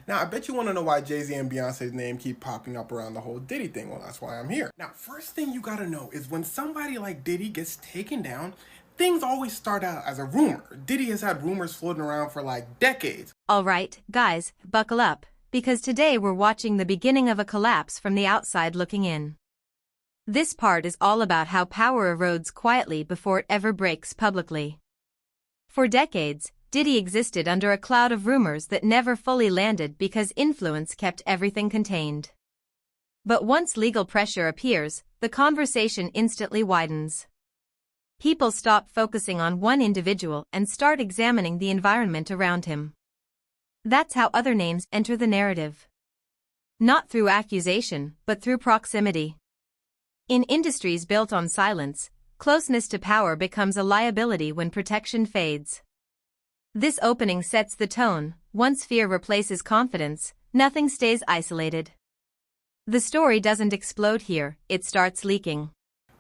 Now, I bet you want to know why Jay-Z and Beyonce's name keep popping up around the whole Diddy thing. Well, that's why I'm here. Now, first thing you gotta know is when somebody like Diddy gets taken down, things always start out as a rumor. Diddy has had rumors floating around for like decades. Alright, guys, buckle up, because today we're watching the beginning of a collapse from the outside looking in. This part is all about how power erodes quietly before it ever breaks publicly. For decades, Diddy existed under a cloud of rumors that never fully landed because influence kept everything contained. But once legal pressure appears, the conversation instantly widens. People stop focusing on one individual and start examining the environment around him. That's how other names enter the narrative. Not through accusation, but through proximity. In industries built on silence, closeness to power becomes a liability when protection fades. This opening sets the tone. Once fear replaces confidence, nothing stays isolated. The story doesn't explode here, it starts leaking.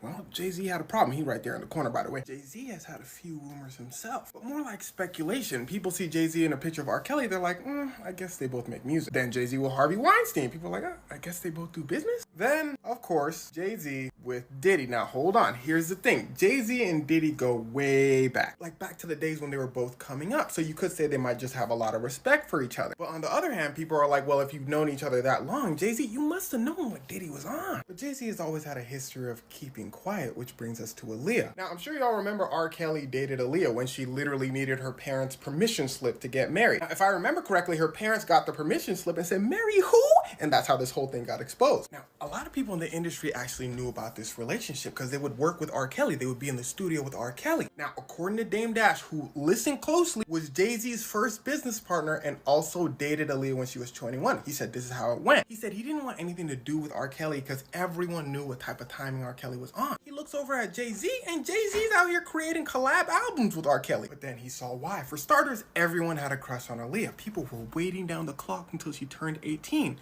Well, Jay-Z had a problem. He right there in the corner, by the way. Jay-Z has had a few rumors himself, but more like speculation. People see Jay-Z in a picture of R. Kelly, they're like, I guess they both make music. Then Jay-Z with Harvey Weinstein. People are like, I guess they both do business. Then, of course, Jay-Z with Diddy. Now, hold on. Here's the thing. Jay-Z and Diddy go way back. Like back to the days when they were both coming up. So you could say they might just have a lot of respect for each other. But on the other hand, people are like, well, if you've known each other that long, Jay-Z, you must have known what Diddy was on. But Jay-Z has always had a history of keeping quiet, which brings us to Aaliyah. Now, I'm sure y'all remember R. Kelly dated Aaliyah when she literally needed her parents' permission slip to get married. Now, if I remember correctly, her parents got the permission slip and said, marry who? And that's how this whole thing got exposed. Now, a lot of people in the industry actually knew about this relationship because they would work with R. Kelly. They would be in the studio with R. Kelly. Now, according to Dame Dash, who listened closely, was Jay-Z's first business partner and also dated Aaliyah when she was 21. He said this is how it went. He said he didn't want anything to do with R. Kelly because everyone knew what type of timing R. Kelly was on. He looks over at Jay-Z and Jay-Z's out here creating collab albums with R. Kelly. But then he saw why. For starters, everyone had a crush on Aaliyah. People were waiting down the clock until she turned 18.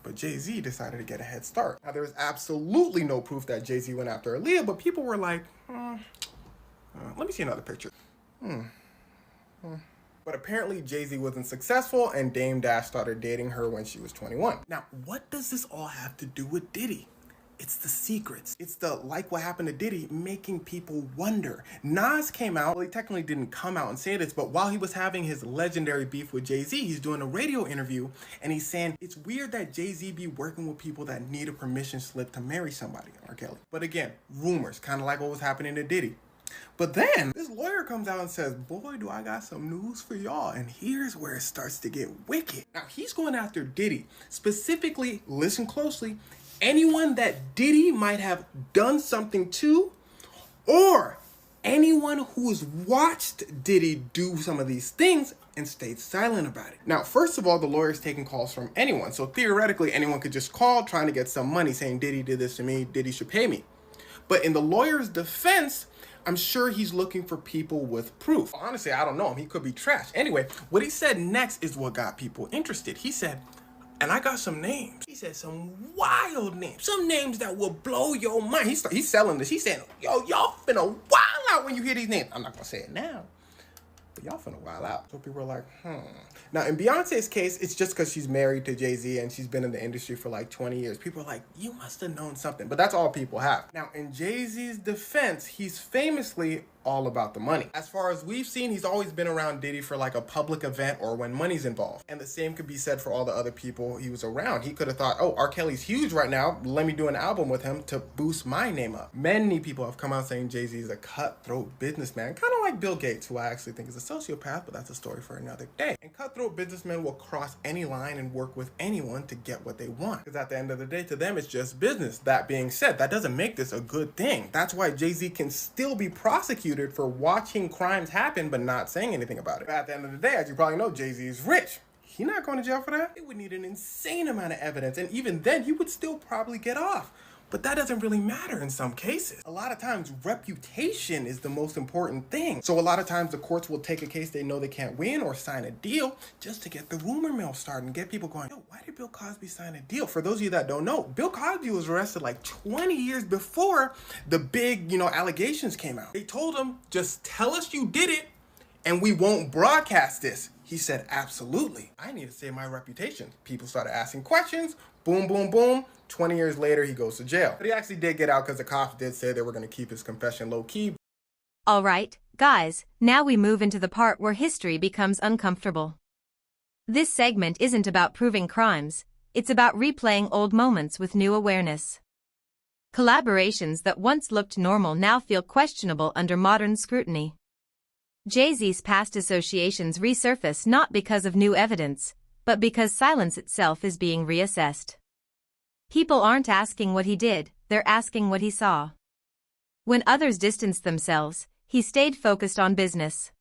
But Jay-Z decided to get a head start. Now, there was absolutely no proof that Jay-Z went after Aaliyah, but people were like, let me see another picture. But apparently Jay-Z wasn't successful and Dame Dash started dating her when she was 21. Now, what does this all have to do with Diddy? It's the secrets. It's the, like what happened to Diddy, making people wonder. Nas came out, well, he technically didn't come out and say this, but while he was having his legendary beef with Jay-Z, he's doing a radio interview and he's saying, it's weird that Jay-Z be working with people that need a permission slip to marry somebody, R. Kelly. But again, rumors, kind of like what was happening to Diddy. But then this lawyer comes out and says, boy, do I got some news for y'all. And here's where it starts to get wicked. Now, he's going after Diddy. Specifically, listen closely, anyone that Diddy might have done something to, or anyone who has watched Diddy do some of these things and stayed silent about it. Now, first of all, the lawyer's taking calls from anyone. So theoretically, anyone could just call trying to get some money saying Diddy did this to me, Diddy should pay me. But in the lawyer's defense, I'm sure he's looking for people with proof. Honestly, I don't know him. He could be trash. Anyway, what he said next is what got people interested. He said, and I got some names. He said some wild names. Some names that will blow your mind. He's selling this. He's saying, yo, y'all finna wild out when you hear these names. I'm not gonna say it now, but y'all finna wild out. So people are like, Now, in Beyonce's case, it's just because she's married to Jay-Z and she's been in the industry for like 20 years. People are like, you must have known something. But that's all people have. Now, in Jay-Z's defense, he's famously all about the money. As far as we've seen, he's always been around Diddy for like a public event or when money's involved. And the same could be said for all the other people he was around. He could have thought, oh, R. Kelly's huge right now. Let me do an album with him to boost my name up. Many people have come out saying Jay-Z is a cutthroat businessman, kind of like Bill Gates, who I actually think is a sociopath, but that's a story for another day. And cutthroat businessmen will cross any line and work with anyone to get what they want. Because at the end of the day, to them, it's just business. That being said, that doesn't make this a good thing. That's why Jay-Z can still be prosecuted for watching crimes happen but not saying anything about it. But at the end of the day, as you probably know, Jay-Z is rich. He's not going to jail for that. It would need an insane amount of evidence, and even then, he would still probably get off. But that doesn't really matter in some cases. A lot of times, reputation is the most important thing. So a lot of times, the courts will take a case they know they can't win or sign a deal just to get the rumor mill started and get people going, yo, why did Bill Cosby sign a deal? For those of you that don't know, Bill Cosby was arrested like 20 years before the big, allegations came out. They told him, just tell us you did it and we won't broadcast this. He said, absolutely. I need to save my reputation. People started asking questions. Boom, boom, boom. 20 years later, he goes to jail. But he actually did get out because the cops did say they were going to keep his confession low-key. All right, guys, now we move into the part where history becomes uncomfortable. This segment isn't about proving crimes, it's about replaying old moments with new awareness. Collaborations that once looked normal now feel questionable under modern scrutiny. Jay-Z's past associations resurface not because of new evidence, but because silence itself is being reassessed. People aren't asking what he did, they're asking what he saw. When others distanced themselves, he stayed focused on business.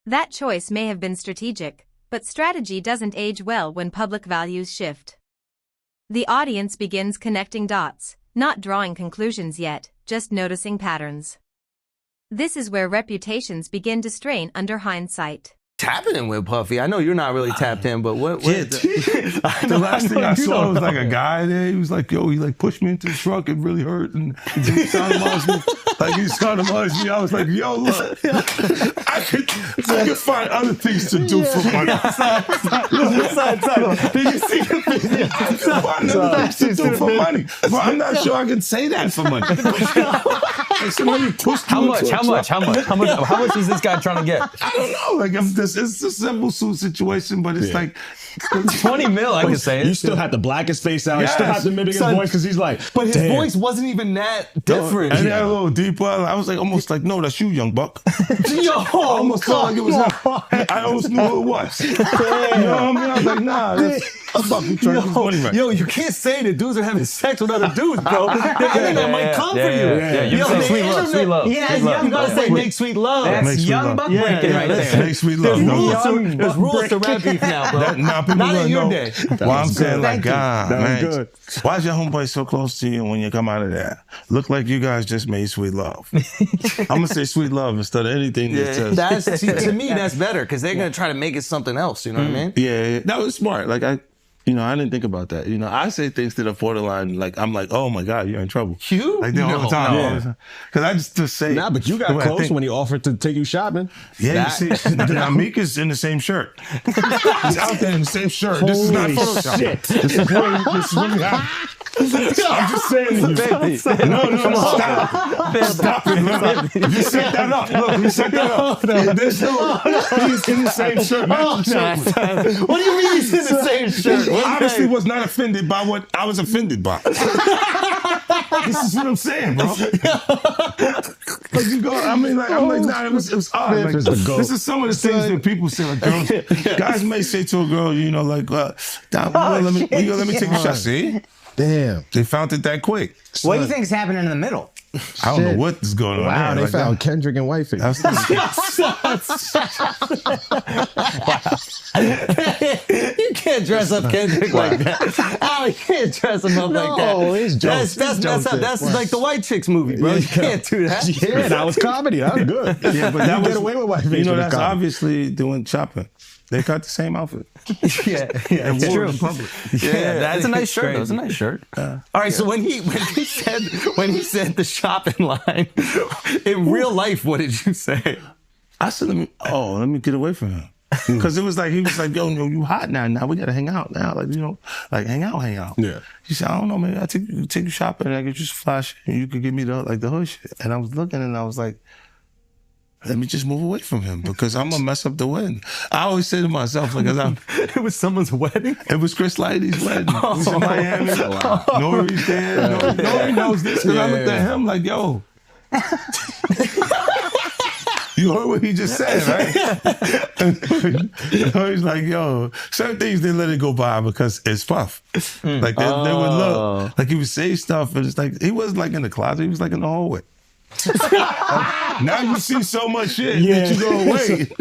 That choice may have been strategic, but strategy doesn't age well when public values shift. The audience begins connecting dots, not drawing conclusions yet, just noticing patterns. This is where reputations begin to strain under hindsight. Tapping in with Puffy. I know you're not really tapped in, but what the last thing I saw was like a guy there. He was like, yo, he like pushed me into the truck. It really hurt. And he sodomized me. Like he sodomized me. I was like, yo, look, I could find other things to do for money. Did you see the video? I could find other things to do for money. But I'm not sure I can say that for money. Like somebody pushed me into a truck. How much is this guy trying to get? I don't know. Like it's a simple suit situation, but it's like 20 mil. I can say it. You still have to black his face out. You still have to mimic his voice because he's like, but his damn. voice wasn't even that different. And a little deeper. I was like, almost like, no, that's you, young buck. Yo, I almost felt like it was him. I almost knew who it was. You know what I mean? I was like, nah, that's Buck. You trying to get money right. Yo, you can't say that dudes are having sex with other dudes, bro. The internet might come for you. You can say sweet love. Yeah, you gotta say make sweet love. That's young buck breaking right there. Make sweet love. There's rules to rap beef now, bro. Not in your day. Well, I'm saying like, God, man, good. why is your homeboy so close to you when you come out of there? Look like you guys just made sweet love. I'm gonna say sweet love instead of anything that says. To me, that's better because they're gonna try to make it something else. You know what I mean? Yeah, that was smart. Like I didn't think about that. I say things that are borderline. Like I'm like, oh my God, you're in trouble. You? Like all the time. Because I just say. Nah, but you got close when he offered to take you shopping. Yeah, you see, Meek is in the same shirt. He's out there in the same shirt. This is not Photoshop. Shit. This is really happening. I'm just saying to you. No, stop it. Look, you set that up. Look, you set that up. He's in the same shirt. What do you mean he's in the same shirt? I obviously was not offended by what I was offended by. This is what I'm saying, bro. Like you go, I'm like, nah, it was odd. Like, this is some of the things that people say, like girls, guys may say to a girl, like, let me take a shot. See? Damn. They found it that quick. What do you think is happening in the middle? I don't know what is going on. Wow, there. they found Kendrick and Wifey. You can't dress up Kendrick like that. Oh, you can't dress him up like that. No, it's jokes. That's like the White Chicks movie, bro. You can't do that. Yeah, that was comedy. That was good. Yeah, but that get away with Wifey. That's obviously doing shopping. They got the same outfit. Yeah, it's true. Yeah, that's a nice shirt. That was a nice shirt. All right, so when he said the shopping line in real life, what did you say? I said, let me get away from him. Because it was like, he was like, yo, you hot now. Now we got to hang out now. Like, hang out. Yeah. He said, I don't know, man. I take you shopping and I get you some flash and you could give me the hood shit. And I was looking and I was like, let me just move away from him because I'm going to mess up the wedding. I always say to myself, it was someone's wedding? It was Chris Lighty's wedding. It was in Miami. Nori's there. Nori knows this because I looked at him like, yo. You heard what he just said, right? He's like, yo, certain things they let it go by because it's Puff. Like they would look, like he would say stuff, and it's like he wasn't like in the closet, he was like in the hallway. Now you see so much shit that you go, wait.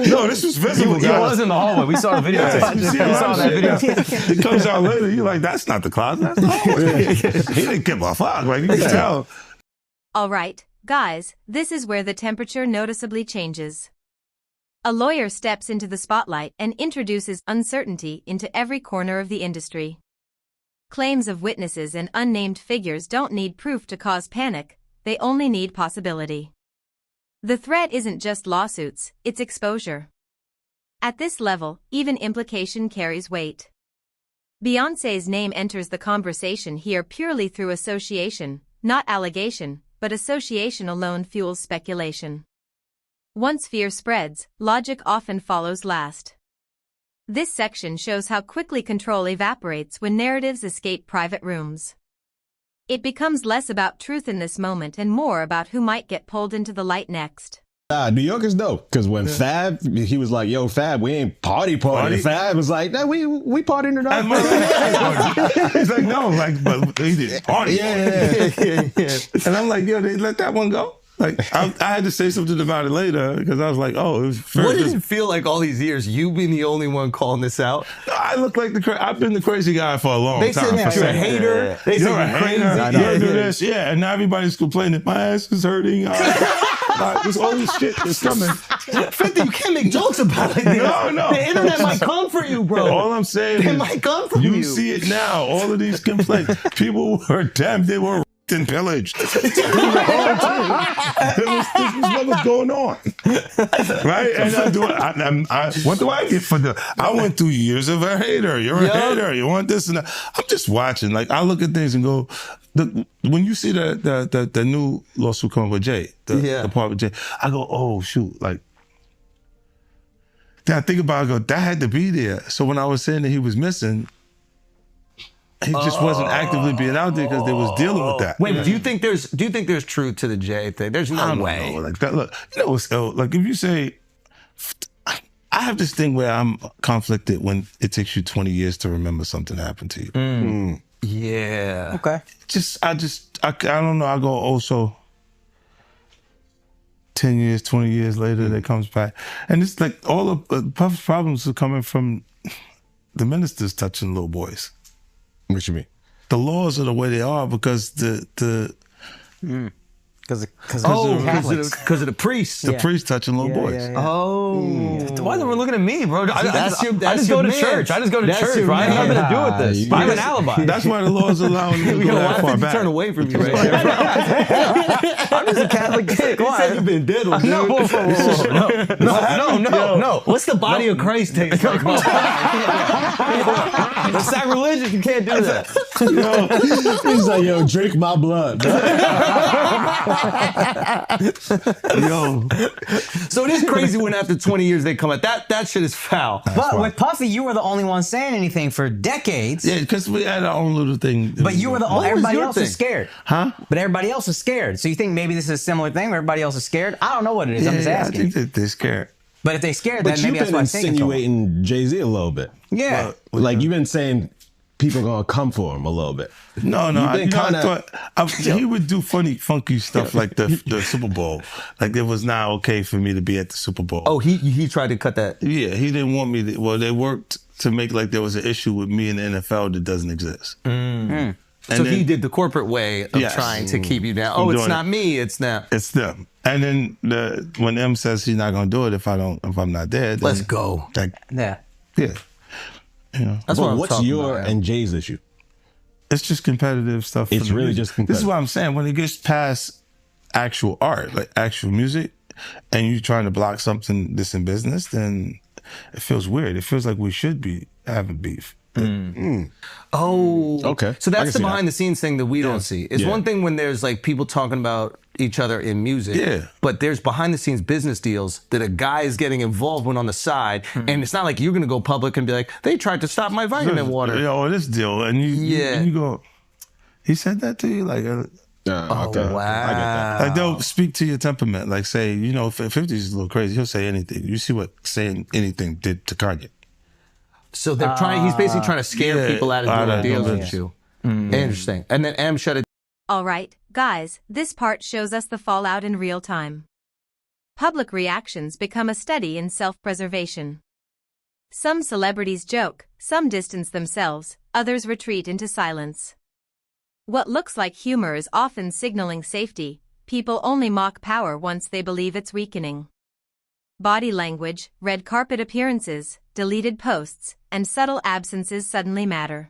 No, this was visible. He was in the hallway. We saw the video. You see we saw that video. It comes out later. You're like, that's not the closet. That's the hallway. He didn't give a fuck. Like you can tell. All right, guys, this is where the temperature noticeably changes. A lawyer steps into the spotlight and introduces uncertainty into every corner of the industry. Claims of witnesses and unnamed figures don't need proof to cause panic. They only need possibility. The threat isn't just lawsuits, it's exposure. At this level, even implication carries weight. Beyonce's name enters the conversation here purely through association, not allegation, but association alone fuels speculation. Once fear spreads, logic often follows last. This section shows how quickly control evaporates when narratives escape private rooms. It becomes less about truth in this moment and more about who might get pulled into the light next. New York is dope, because when Fab, he was like, yo, Fab, we ain't party. Fab was like, nah, we partying tonight. He's like, no, like, but they did party. Yeah. And I'm like, yo, they let that one go? Like, I had to say something about it later, because I was like, oh, it was What did it feel like all these years, you being the only one calling this out? I look like I've been the crazy guy for a long They time. said you're a hater. They said You're a you're crazy. hater. You do this. Yeah, and now everybody's complaining. My ass is hurting. There's all this shit that's coming. 50, you can't make jokes about it. No. The internet might come for you, bro. All I'm saying It is, might come from you. you see it now. All of these complaints. People were damn, they were and pillaged. This was what was going on. Right? And what do I get for I went through years of a hater. You're a hater. You want this and that. I'm just watching. Like, I look at things and go, when you see the new lawsuit coming with Jay, the part with Jay, I go, oh, shoot. Like, then I think about it, I go, that had to be there. So when I was saying that he was missing, he just wasn't actively being out there because they was dealing with that. Wait, do you think there's truth to the Jay thing? There's no way. Know. Like that, look, you know what's like if you say, I have this thing where I'm conflicted when it takes you 20 years to remember something happened to you. Yeah. Okay. I don't know. I go also 10 years, 20 years later, that comes back. And it's like all of Puff's problems are coming from the ministers touching little boys. What you mean? The laws are the way they are because Because of the priests. the priests touching little boys. Oh. Why are they looking at me, bro? I That's just go to church. I just go to church, right? I have nothing to do with this. I have an alibi. That's why the laws allow him to go that far back. Turn away from you right there. I'm just a Catholic kid. You said you've been diddled, dude. No. What's the body of Christ taste like? That's sacrilegious. You can't do that. He's like, yo, drink my blood. Yo, So it is crazy when after 20 years they come out. That shit is foul. But with Puffy, you were the only one saying anything for decades. yeah, because we had our own little thing. But you were the only. was Everybody your else thing? was scared. Huh? But everybody else is scared. So you think maybe this is a similar thing where everybody else is scared? I don't know what it is. I'm just I asking. think that they're scared. But if they're scared, But then maybe you've that's been why it's taking so long. insinuating Jay-Z a little bit. Yeah. Like, you've been saying people gonna come for him a little bit. No, You've been I thought he would do funky stuff like the Super Bowl. Like, it was not okay for me to be at the Super Bowl. Oh, he tried to cut that. Yeah, he didn't want me to. Well, they worked to make like there was an issue with me in the NFL that doesn't exist. So he did the corporate way of Yes. trying to keep you down. I'm Oh, it's doing not it. me. It's not. It's them. And then when M says he's not gonna do it if I'm not there, then Let's go. Like, Yeah. yeah, you know, That's what But I'm what's talking your about. and Jay's issue? it's just competitive stuff. It's for the really music. just This is competitive. what I'm saying. When it gets past actual art, like actual music, and you're trying to block something that's in business, then it feels weird. It feels like we should be having beef. Oh, Okay. So I can that's the see that. behind the scenes thing that we don't see. It's Yeah. one thing when there's like people talking about each other in music, Yeah. but there's behind the scenes business deals that a guy is getting involved with on the side, and it's not like you're gonna go public and be like, they tried to stop my vitamin water. You know, this deal, and Yeah. you go, he said that to you, like. Okay. Wow. I get that. Like, they'll speak to your temperament. Like, say, you know, if 50's a little crazy, he'll say anything. You see what saying anything did to Kanye. So they're trying. He's basically trying to scare Yeah, people out of out doing of deals doing with it. you. Interesting. And then M shut it. All right, guys, this part shows us the fallout in real time. Public reactions become a study in self-preservation. Some celebrities joke, some distance themselves, others retreat into silence. What looks like humor is often signaling safety. People only mock power once they believe it's weakening. Body language, red carpet appearances, deleted posts, and subtle absences suddenly matter.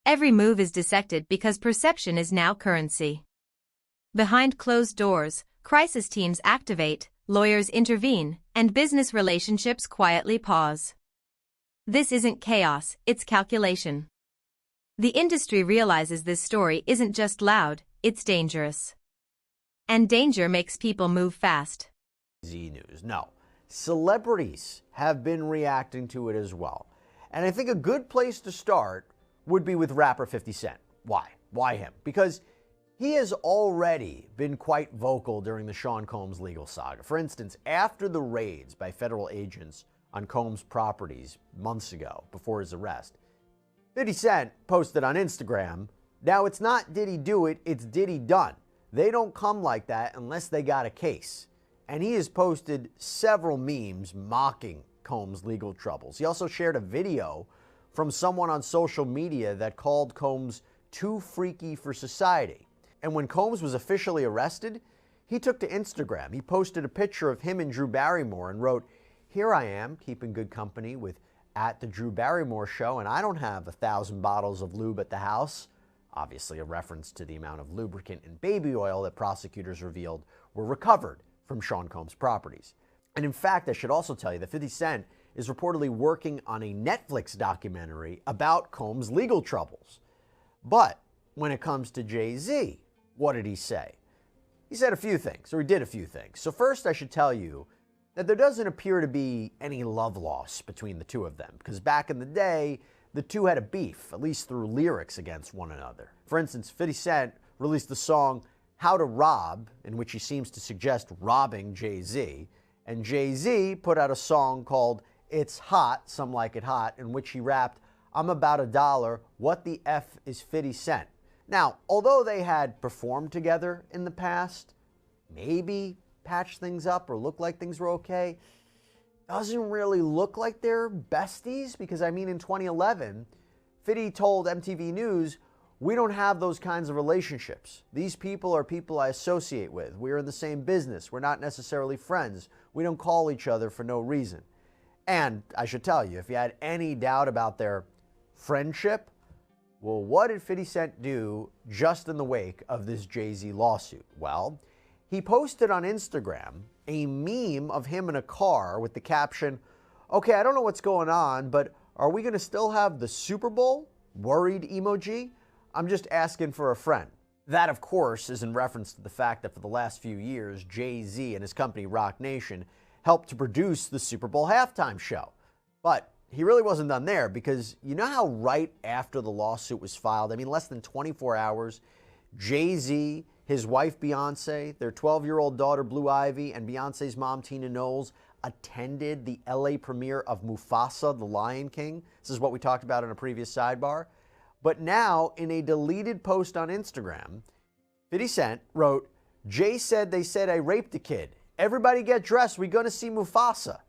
Every move is dissected because perception is now currency. Behind closed doors, crisis teams activate, lawyers intervene, and business relationships quietly pause. This isn't chaos, it's calculation. The industry realizes this story isn't just loud, it's dangerous. And danger makes people move fast. Z News. No, celebrities have been reacting to it as well. And I think a good place to start would be with rapper 50 Cent. Why? Why him? Because he has already been quite vocal during the Sean Combs legal saga. For instance, after the raids by federal agents on Combs' properties months ago, before his arrest, 50 Cent posted on Instagram, "Now it's not Diddy do it, it's Diddy done. They don't come like that unless they got a case." And he has posted several memes mocking Combs' legal troubles. He also shared a video from someone on social media that called Combs too freaky for society. And when Combs was officially arrested, he took to Instagram. He posted a picture of him and Drew Barrymore and wrote, "Here I am, keeping good company with at the Drew Barrymore show, and I don't have 1,000 bottles of lube at the house." Obviously a reference to the amount of lubricant and baby oil that prosecutors revealed were recovered from Sean Combs' properties. And in fact, I should also tell you that 50 Cent is reportedly working on a Netflix documentary about Combs' legal troubles. But when it comes to Jay-Z, what did he say? He said a few things, or he did a few things. So first, I should tell you that there doesn't appear to be any love loss between the two of them, because back in the day, the two had a beef, at least through lyrics against one another. For instance, 50 Cent released the song How to Rob, in which he seems to suggest robbing Jay-Z, and Jay-Z put out a song called It's Hot, Some Like It Hot, in which he rapped, "I'm about $1, what the F is 50 Cent?" Now, although they had performed together in the past, maybe patched things up or looked like things were okay, doesn't really look like they're besties, because I mean in 2011, 50 told MTV News, "We don't have those kinds of relationships. These people are people I associate with. We're in the same business. We're not necessarily friends. We don't call each other for no reason." And I should tell you, if you had any doubt about their friendship, well, what did 50 Cent do just in the wake of this Jay-Z lawsuit? Well, he posted on Instagram a meme of him in a car with the caption, "Okay, I don't know what's going on, but are we going to still have the Super Bowl? Worried emoji? I'm just asking for a friend." That, of course, is in reference to the fact that for the last few years, Jay-Z and his company Roc Nation helped to produce the Super Bowl halftime show. But he really wasn't done there, because you know how right after the lawsuit was filed, I mean less than 24 hours, Jay-Z, his wife Beyonce, their 12-year-old daughter Blue Ivy, and Beyonce's mom Tina Knowles attended the LA premiere of Mufasa, the Lion King. This is what we talked about in a previous sidebar. But now, in a deleted post on Instagram, 50 Cent wrote, "Jay said they said I raped a kid. Everybody get dressed, we're going to see Mufasa,"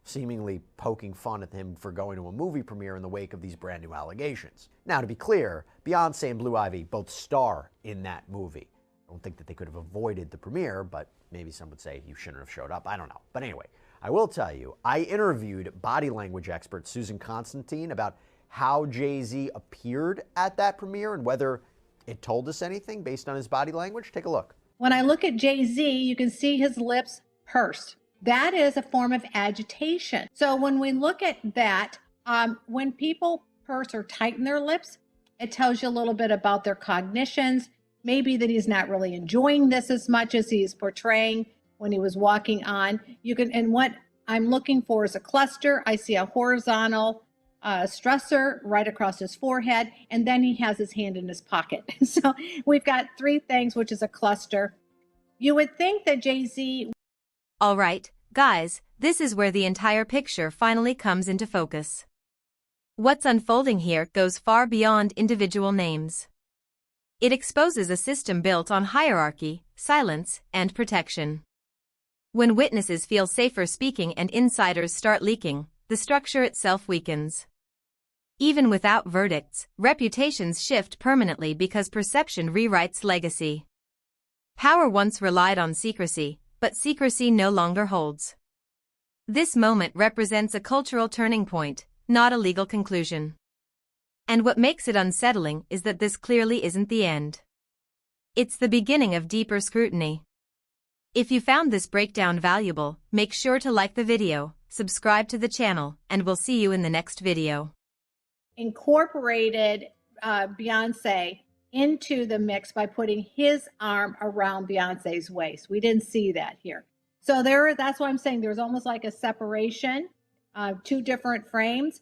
seemingly poking fun at him for going to a movie premiere in the wake of these brand new allegations. Now, to be clear, Beyonce and Blue Ivy both star in that movie. I don't think that they could have avoided the premiere, but maybe some would say you shouldn't have showed up. I don't know. But anyway, I will tell you, I interviewed body language expert Susan Constantine about how Jay-Z appeared at that premiere and whether it told us anything based on his body language. Take a look. When I look at Jay-Z, you can see his lips pursed. That is a form of agitation. So when we look at that, when people purse or tighten their lips, it tells you a little bit about their cognitions, maybe that he's not really enjoying this as much as he's portraying when he was walking on. And what I'm looking for is a cluster. I see a horizontal stressor right across his forehead, and then he has his hand in his pocket. So we've got three things, which is a cluster. You would think that Jay-Z... All right, guys, this is where the entire picture finally comes into focus. What's unfolding here goes far beyond individual names. It exposes a system built on hierarchy, silence, and protection. When witnesses feel safer speaking and insiders start leaking, the structure itself weakens. Even without verdicts, reputations shift permanently because perception rewrites legacy. Power once relied on secrecy, but secrecy no longer holds. This moment represents a cultural turning point, not a legal conclusion. And what makes it unsettling is that this clearly isn't the end. It's the beginning of deeper scrutiny. If you found this breakdown valuable, make sure to like the video, subscribe to the channel, and we'll see you in the next video. Incorporated Beyonce into the mix by putting his arm around Beyonce's waist. We didn't see that here. So that's why I'm saying there's almost like a separation, two different frames.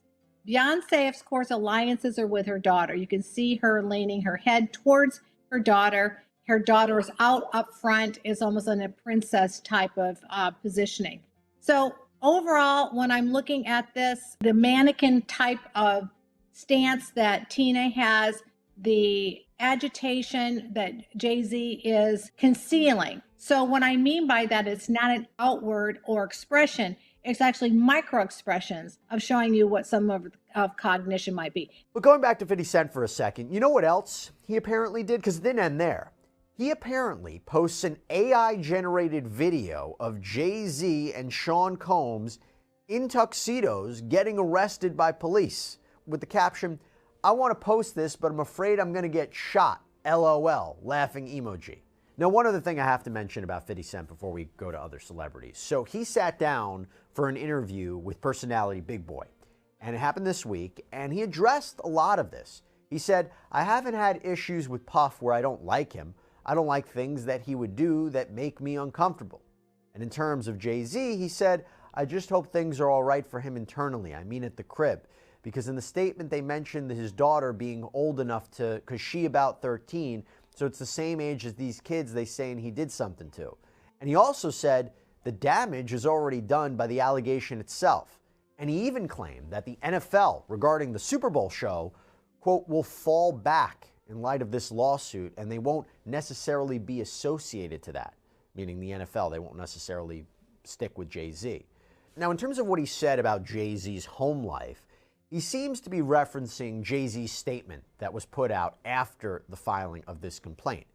Beyonce, of course, alliances are with her daughter. You can see her leaning her head towards her daughter. Her daughter is out up front, is almost in a princess type of positioning. So overall, when I'm looking at this, the mannequin type of stance that Tina has, the agitation that Jay-Z is concealing. So what I mean by that, it's not an outward or expression. It's actually micro expressions of showing you what some of cognition might be. But going back to 50 Cent for a second, you know what else he apparently did? Because it didn't end there. He apparently posts an AI-generated video of Jay-Z and Sean Combs in tuxedos getting arrested by police with the caption, "I want to post this, but I'm afraid I'm going to get shot. LOL, laughing emoji." Now, one other thing I have to mention about 50 Cent before we go to other celebrities. So he sat down for an interview with personality Big Boy, and it happened this week, and he addressed a lot of this. He said, "I haven't had issues with Puff where I don't like him. I don't like things that he would do that make me uncomfortable." And in terms of Jay-Z, he said, "I just hope things are all right for him internally. I mean at the crib." Because in the statement they mentioned his daughter being old enough to, because she about 13, so it's the same age as these kids they saying he did something to. And he also said the damage is already done by the allegation itself. And he even claimed that the NFL regarding the Super Bowl show, quote, will fall back in light of this lawsuit and they won't necessarily be associated to that, meaning the NFL, they won't necessarily stick with Jay-Z. Now, in terms of what he said about Jay-Z's home life, he seems to be referencing Jay-Z's statement that was put out after the filing of this complaint.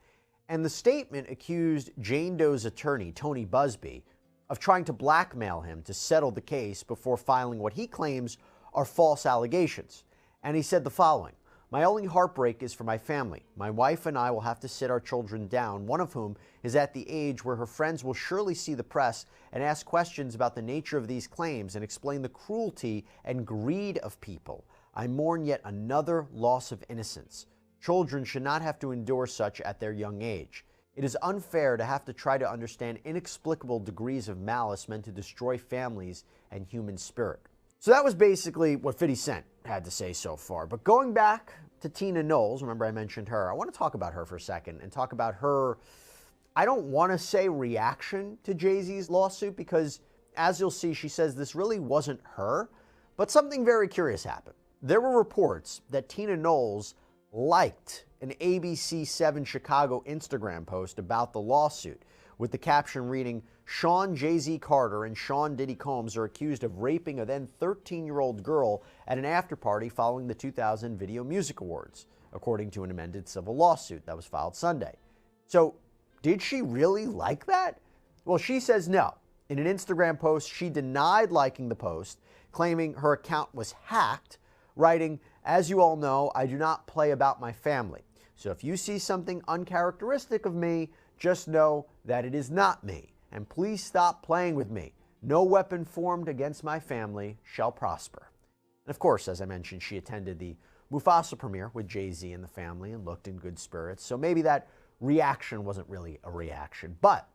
And the statement accused Jane Doe's attorney, Tony Busby, of trying to blackmail him to settle the case before filing what he claims are false allegations. And he said the following, "My only heartbreak is for my family. My wife and I will have to sit our children down, one of whom is at the age where her friends will surely see the press and ask questions about the nature of these claims and explain the cruelty and greed of people. I mourn yet another loss of innocence. Children should not have to endure such at their young age. It is unfair to have to try to understand inexplicable degrees of malice meant to destroy families and human spirit." So that was basically what 50 Cent had to say so far. But going back to Tina Knowles, remember I mentioned her, I want to talk about her for a second and talk about her, I don't want to say reaction to Jay-Z's lawsuit because, as you'll see, she says this really wasn't her, but something very curious happened. There were reports that Tina Knowles liked an ABC7 Chicago Instagram post about the lawsuit with the caption reading, "Sean Jay-Z Carter and Sean Diddy Combs are accused of raping a then 13-year-old girl at an after-party following the 2000 Video Music Awards," according to an amended civil lawsuit that was filed Sunday. So, did she really like that? Well, she says no. In an Instagram post, she denied liking the post, claiming her account was hacked, writing, "As you all know, I do not play about my family. So if you see something uncharacteristic of me, just know that it is not me. And please stop playing with me. No weapon formed against my family shall prosper." And of course, as I mentioned, she attended the Mufasa premiere with Jay-Z and the family and looked in good spirits. So maybe that reaction wasn't really a reaction. But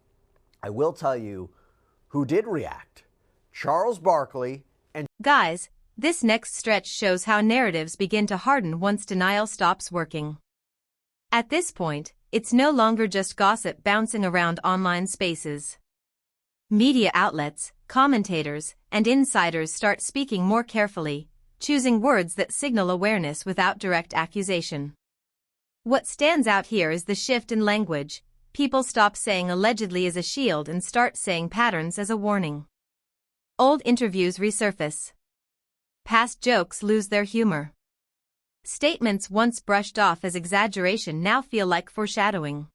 I will tell you who did react. Charles Barkley and... Guys, this next stretch shows how narratives begin to harden once denial stops working. At this point, it's no longer just gossip bouncing around online spaces. Media outlets, commentators, and insiders start speaking more carefully, choosing words that signal awareness without direct accusation. What stands out here is the shift in language. People stop saying allegedly as a shield and start saying patterns as a warning. Old interviews resurface. Past jokes lose their humor. Statements once brushed off as exaggeration now feel like foreshadowing.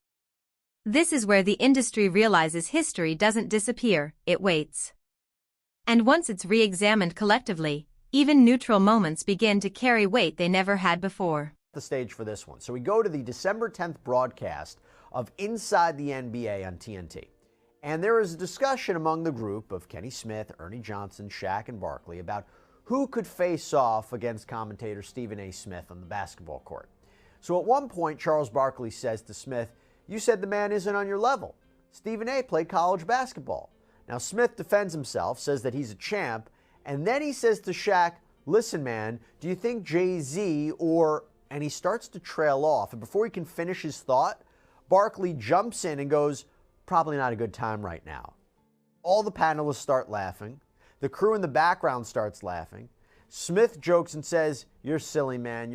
This is where the industry realizes history doesn't disappear, it waits. And once it's re-examined collectively, even neutral moments begin to carry weight they never had before. The stage for this one. So we go to the December 10th broadcast of Inside the NBA on TNT. And there is a discussion among the group of Kenny Smith, Ernie Johnson, Shaq, and Barkley about who could face off against commentator Stephen A. Smith on the basketball court. So at one point, Charles Barkley says to Smith, "You said the man isn't on your level. Stephen A. played college basketball." Now Smith defends himself, says that he's a champ, and then he says to Shaq, "Listen, man, do you think Jay-Z or..." And he starts to trail off, and before he can finish his thought, Barkley jumps in and goes, "Probably not a good time right now." All the panelists start laughing. The crew in the background starts laughing. Smith jokes and says, you're silly, man,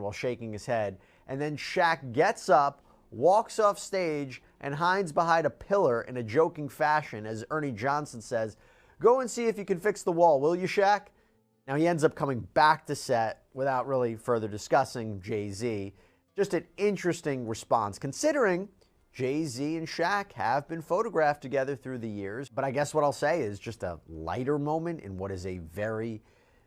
while shaking his head. And then Shaq gets up, walks off stage, and hides behind a pillar in a joking fashion as Ernie Johnson says, "Go and see if you can fix the wall, will you, Shaq?" Now he ends up coming back to set without really further discussing Jay-Z. Just an interesting response, considering Jay-Z and Shaq have been photographed together through the years. But I guess what I'll say is just a lighter moment in what is a very,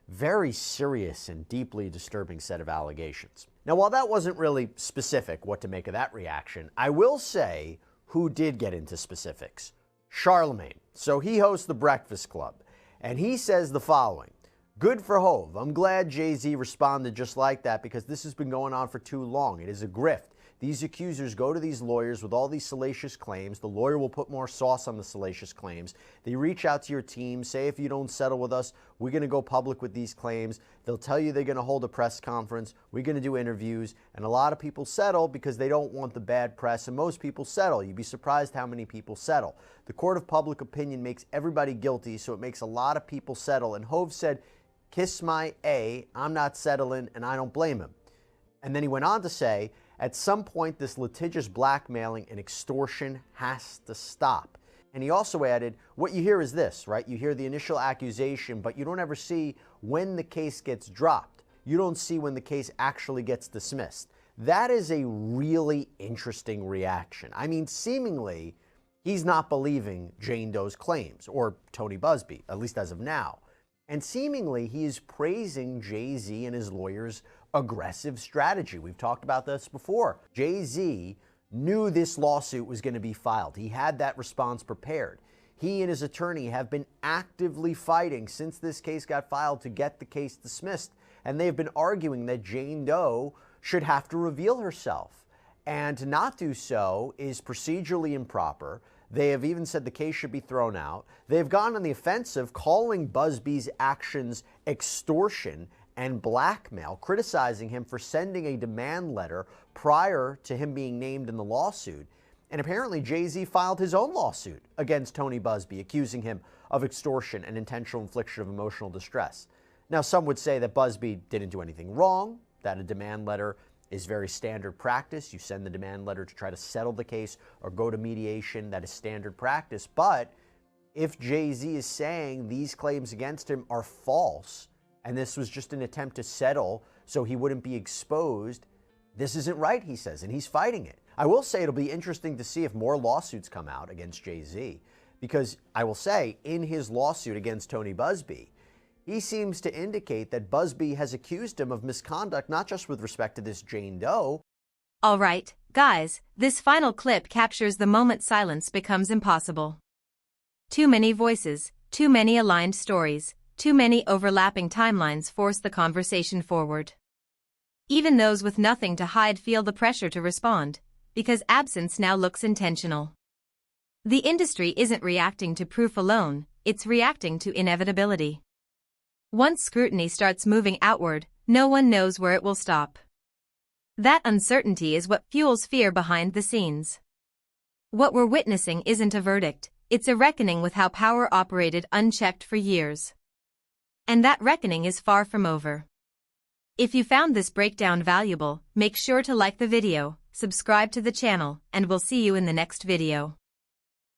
very serious and deeply disturbing set of allegations. Now, while that wasn't really specific what to make of that reaction, I will say who did get into specifics. Charlemagne. So he hosts The Breakfast Club, and he says the following: "Good for Hove. I'm glad Jay-Z responded just like that because this has been going on for too long. It is a grift. These accusers go to these lawyers with all these salacious claims. The lawyer will put more sauce on the salacious claims. They reach out to your team, say, if you don't settle with us, we're going to go public with these claims. They'll tell you they're going to hold a press conference. We're going to do interviews. And a lot of people settle because they don't want the bad press. And most people settle. You'd be surprised how many people settle. The court of public opinion makes everybody guilty, so it makes a lot of people settle." And Hove said, "Kiss my A, I'm not settling, and I don't blame him." And then he went on to say, "At some point, this litigious blackmailing and extortion has to stop." And he also added, what you hear is this, right? You hear the initial accusation, but you don't ever see when the case gets dropped. You don't see when the case actually gets dismissed. That is a really interesting reaction. I mean, seemingly, he's not believing Jane Doe's claims, or Tony Busby, at least as of now. And seemingly, he is praising Jay-Z and his lawyers' aggressive strategy. We've talked about this before. Jay-Z knew this lawsuit was going to be filed. He had that response prepared. He and his attorney have been actively fighting since this case got filed to get the case dismissed. And they've been arguing that Jane Doe should have to reveal herself. And to not do so is procedurally improper. They have even said the case should be thrown out. They've gone on the offensive, calling Busby's actions extortion and blackmail, criticizing him for sending a demand letter prior to him being named in the lawsuit. And apparently Jay-Z filed his own lawsuit against Tony Busby, accusing him of extortion and intentional infliction of emotional distress. Now, some would say that Busby didn't do anything wrong, that a demand letter is very standard practice. You send the demand letter to try to settle the case or go to mediation. That is standard practice. But if Jay-Z is saying these claims against him are false, and this was just an attempt to settle so he wouldn't be exposed, this isn't right, he says, and he's fighting it. I will say it'll be interesting to see if more lawsuits come out against Jay-Z, because I will say in his lawsuit against Tony Busby, he seems to indicate that Busby has accused him of misconduct, not just with respect to this Jane Doe. All right, guys, this final clip captures the moment silence becomes impossible. Too many voices, too many aligned stories, too many overlapping timelines force the conversation forward. Even those with nothing to hide feel the pressure to respond, because absence now looks intentional. The industry isn't reacting to proof alone, it's reacting to inevitability. Once scrutiny starts moving outward, no one knows where it will stop. That uncertainty is what fuels fear behind the scenes. What we're witnessing isn't a verdict, it's a reckoning with how power operated unchecked for years. And that reckoning is far from over. If you found this breakdown valuable, make sure to like the video, subscribe to the channel, and we'll see you in the next video.